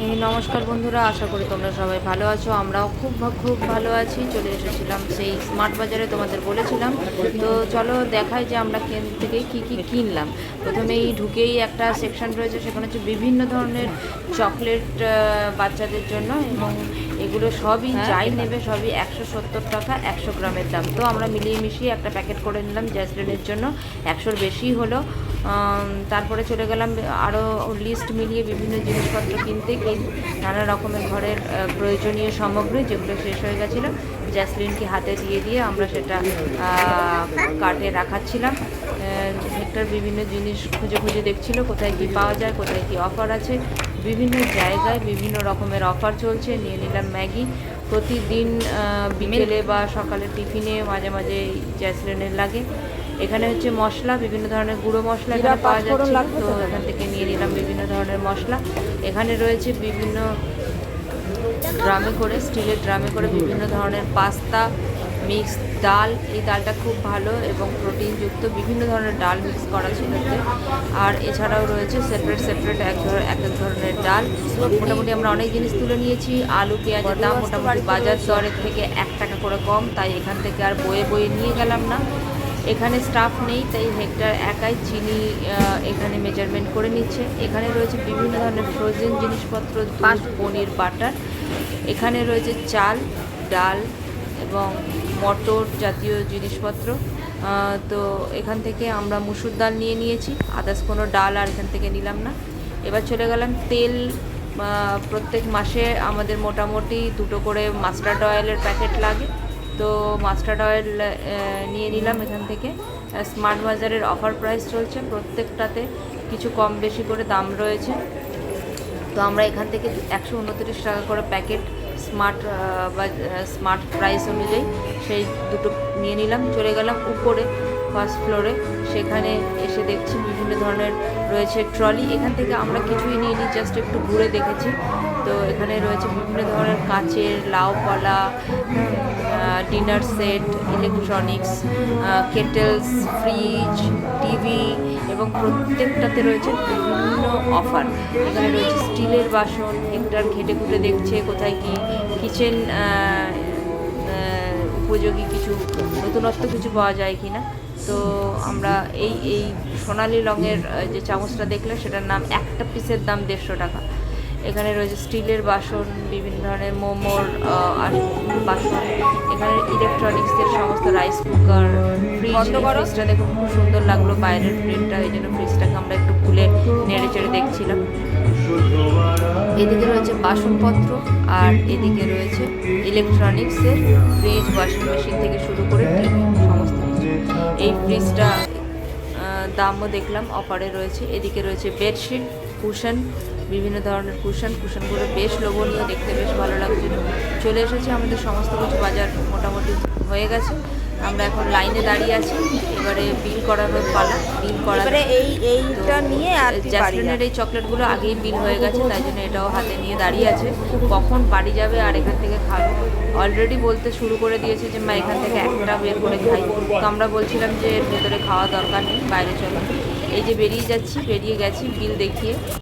নমস্কার বন্ধুরা, আশা করি তোমরা সবাই ভালো আছো। আমরাও খুব ভালো আছি। চলে এসেছিলাম সেই স্মার্ট বাজারে, তোমাদের বলেছিলাম। তো চলো দেখাই যে আমরা কেন্দ্র থেকে কি কিনলাম। প্রথমেই ঢুকেই একটা সেকশন রয়েছে, সেখানে হচ্ছে বিভিন্ন ধরনের চকলেট বাচ্চাদের জন্য, এবং এগুলো সবই যাই নেবে সবই 170 টাকা 100 গ্রামের দাম। তো আমরা মিলিয়ে মিশিয়ে একটা প্যাকেট করে নিলাম জ্যাসলিনের জন্য, 100-র বেশি হলো। তারপরে চলে গেলাম আরও লিস্ট মিলিয়ে বিভিন্ন জিনিসপত্র কিনতে, নানা রকমের ঘরের প্রয়োজনীয় সামগ্রী যেগুলো শেষ হয়ে গেছিলো জ্যাসলিনকে হাতে দিয়ে আমরা সেটা কার্টে রাখাচ্ছিলাম। হেক্টর বিভিন্ন জিনিস খুঁজে দেখছিল কোথায় কি পাওয়া যায়, কোথায় কি অফার আছে। বিভিন্ন জায়গায় বিভিন্ন রকমের অফার চলছে। নিয়ে নিলাম ম্যাগি। প্রতিদিন বিকেলে বা সকালে টিফিনে মাঝে মাঝে জ্যাসলিনের লাগে। এখানে হচ্ছে মশলা, বিভিন্ন ধরনের গুঁড়ো মশলা এখানে পাওয়া যাচ্ছে, তো এখান থেকে নিয়ে নিলাম বিভিন্ন ধরনের মশলা। এখানে রয়েছে বিভিন্ন ড্রামে করে, স্টিলের ড্রামে করে বিভিন্ন ধরনের পাস্তা, মিক্স ডাল। এই ডালটা খুব ভালো এবং প্রোটিনযুক্ত, বিভিন্ন ধরনের ডাল মিক্স করা ছিল এতে। আর এছাড়াও রয়েছে সেপারেট এক ধরনের ডাল। মোটামুটি আমরা অনেক জিনিস তুলে নিয়েছি। আলু পেঁয়াজের দাম মোটামুটি বাজার দরের থেকে 1 টাকা করে কম, তাই এখান থেকে আর বয়ে নিয়ে গেলাম না। এখানে স্টাফ নেই, তাই হেক্টর একাই চিনি এখানে মেজারমেন্ট করে নিচ্ছে। এখানে রয়েছে বিভিন্ন ধরনের ফ্রোজেন জিনিসপত্র, দুধ, পনির, বাটার। এখানে রয়েছে চাল, ডাল এবং মটর জাতীয় জিনিসপত্র। তো এখান থেকে আমরা মুসুর ডাল নিয়ে নিয়েছি, আদার্স কোনো ডাল আর এখান থেকে নিলাম না। এবার চলে গেলাম তেল। প্রত্যেক মাসে আমাদের মোটামুটি 2টো করে মাস্টার্ড অয়েলের প্যাকেট লাগে, তো মাস্টার্ড অয়েল নিয়ে নিলাম এখান থেকে। স্মার্ট বাজারের অফার প্রাইস চলছে, প্রত্যেকটাতে কিছু কম বেশি করে দাম রয়েছে। তো আমরা এখান থেকে 129 টাকা করে প্যাকেট স্মার্ট প্রাইস অনুযায়ী সেই দুটো নিয়ে নিলাম। চলে গেলাম উপরে ফার্স্ট ফ্লোরে, সেখানে এসে দেখছি বিভিন্ন ধরনের রয়েছে ট্রলি। এখান থেকে আমরা কিছুই নিয়ে নিই, জাস্ট একটু ঘুরে দেখেছি। তো এখানে রয়েছে বিভিন্ন ধরনের কাচের লাউ পলা, dinner set, electronics, kettles, fridge, TV, এবং প্রত্যেকটাতে রয়েছে বিভিন্ন অফার। এখানে রয়েছে স্টিলের বাসন। হেক্টর ঘেটে ঘুরে দেখছে কোথায় কি কিচেন উপযোগী কিছু নতুনত্ব কিছু পাওয়া যায় কি না। তো আমরা এই সোনালি রঙের যে চামচটা দেখলে সেটার নাম, একটা পিসের দাম 150 টাকা। এখানে রয়েছে স্টিলের বাসন, বিভিন্ন ধরনের মোমোর বাসন। এখানে ইলেকট্রনিক্সের সমস্ত রাইস কুকার, ফ্রিজটা দেখুন খুব সুন্দর লাগলো বাইরের প্রিন্টটা, এই জন্য ফ্রিজটাকে আমরা একটু খুলে নেড়ে চেড়ে দেখছিলাম। এদিকে রয়েছে বাসনপত্র, আর এদিকে রয়েছে ইলেকট্রনিক্সের ফ্রিজ, ওয়াশিং মেশিন থেকে শুরু করে টিভি, সমস্ত কিছু। এই ফ্রিজটা দামও দেখলাম অফারে রয়েছে। এদিকে রয়েছে বেডশিট, কুশন, বিভিন্ন ধরনের কুশনগুলো বেশ লোভনীয়, দেখতে বেশ ভালো লাগছিল। চলে এসেছে, আমাদের সমস্ত কিছু বাজার মোটামুটি হয়ে গেছে। আমরা এখন লাইনে দাঁড়িয়ে আছি, এবারে বিল করানোর পালা। বিল করার এইটা নিয়ে আর জ্যাসলিনের এই চকলেটগুলো আগেই বিল হয়ে গেছে, তাই জন্য এটাও হাতে নিয়ে দাঁড়িয়ে আছে, কখন বাড়ি যাবে আর এখান থেকে খাবো। অলরেডি বলতে শুরু করে দিয়েছে যে মা এখান থেকে একটা বের করে খাই। তো আমরা বলছিলাম যে এর ভেতরে খাওয়া দরকার নেই, বাইরে চলো। এই যে বেরিয়ে গেছি, বিল দেখিয়ে।